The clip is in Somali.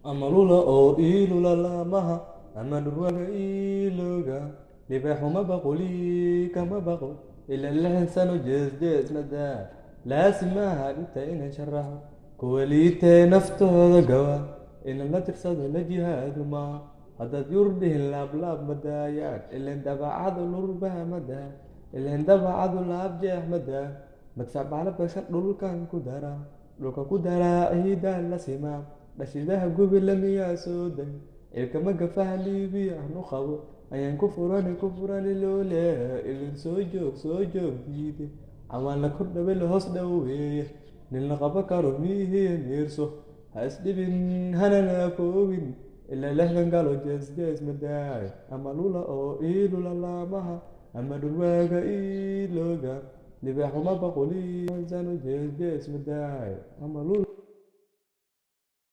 Amalula oo ilula lamaha amadurwaga iluga libaaxuma baquli kama baqo ila lixdan sano jees madaa laasimaha inta inay sharaxo kuwa liitee naftooda gawa ina la tirsado la jihaadu maa haddaad yurdhihin laablaab madaayaan ileen dabacadu lurbaha madaa ileen dabacadu laabjeex madaa madfac bacla bashan dhulka ku daraa ciidaan la simaa dhashidaha gubila miyaa soo day ilkama gafaha liibiya nu qabo ayaan ku furani loole ilin soo joog diide camaan la kordhabe la hoos dhoweeye nin la qabo karo miihiya miirso ha isdhibin hanana koobin ilaa lixdan galo jees madaay ama lula oo iilula laamaha ama dhurwaaga iilooga libaaxuma baquli sano jees madaay ama lula